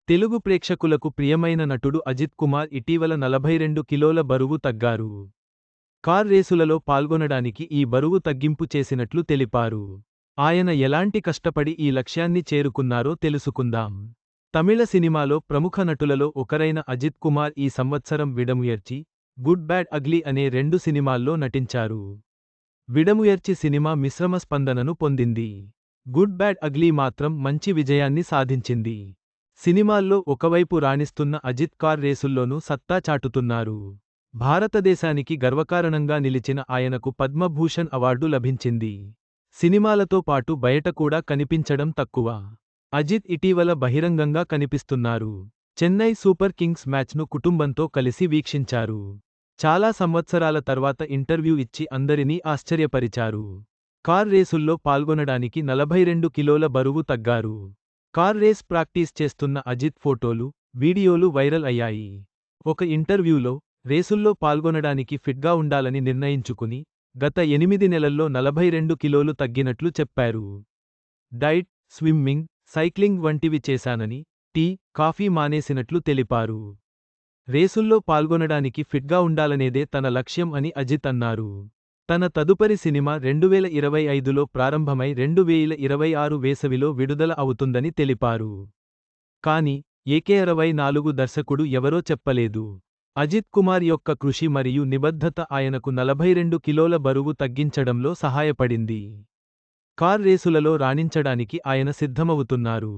తెలుగు ప్రేక్షకులకు ప్రియమైన నటుడు అజిత్ కుమార్ ఇటీవల 42 కిలోల బరువు తగ్గారు. కార్ రేసులలో పాల్గొనడానికి ఈ బరువు తగ్గింపు చేసినట్లు తెలిపారు. ఆయన ఎలాంటి కష్టపడి ఈ లక్ష్యాన్ని చేరుకున్నారో తెలుసుకుందాం. తమిళ సినిమాలో ప్రముఖ నటులలో ఒకరైన అజిత్ కుమార్ ఈ సంవత్సరం విడముయర్చి, గుడ్ బ్యాడ్ అగ్లీ అనే 2 సినిమాల్లో నటించారు. విడముయర్చి సినిమా మిశ్రమ స్పందనను పొందింది. గుడ్ బ్యాడ్ అగ్లీ మాత్రం మంచి విజయాన్ని సాధించింది. సినిమాల్లో ఒకవైపు రాణిస్తున్న అజిత్ కార్ రేసుల్లోనూ సత్తా చాటుతున్నారు. భారతదేశానికి గర్వకారణంగా నిలిచిన ఆయనకు పద్మభూషణ్ అవార్డు లభించింది. సినిమాలతో పాటు బయట కూడా కనిపించడం తక్కువ. అజిత్ ఇటీవల బహిరంగంగా కనిపిస్తున్నారు. చెన్నై సూపర్ కింగ్స్ మ్యాచ్ను కుటుంబంతో కలిసి వీక్షించారు. చాలా సంవత్సరాల తర్వాత ఇంటర్వ్యూ ఇచ్చి అందరినీ ఆశ్చర్యపరిచారు. కార్ రేసుల్లో పాల్గొనడానికి 42 కిలోల బరువు తగ్గారు. కార్ రేస్ ప్రాక్టీస్ చేస్తున్న అజిత్ ఫోటోలు, వీడియోలు వైరల్ అయ్యాయి. ఒక ఇంటర్వ్యూలో, రేసుల్లో పాల్గొనడానికి ఫిట్గా ఉండాలని నిర్ణయించుకుని, గత 8 నెలల్లో 42 కిలోలు తగ్గినట్లు చెప్పారు. డైట్, స్విమ్మింగ్, సైక్లింగ్ వంటివి చేశానని, టీ, కాఫీ మానేసినట్లు తెలిపారు. రేసుల్లో పాల్గొనడానికి ఫిట్గా ఉండాలనేదే తన లక్ష్యం అని అజిత్ అన్నారు. తన తదుపరి సినిమా 2025లో ప్రారంభమై 2026 వేసవిలో విడుదల అవుతుందని తెలిపారు. కానీ, AK64 దర్శకుడు ఎవరో చెప్పలేదు. అజిత్ కుమార్ యొక్క కృషి మరియు నిబద్ధత ఆయనకు 42 కిలోల బరువు తగ్గించడంలో సహాయపడింది. కార్ రేసులలో రాణించడానికి ఆయన సిద్ధమవుతున్నారు.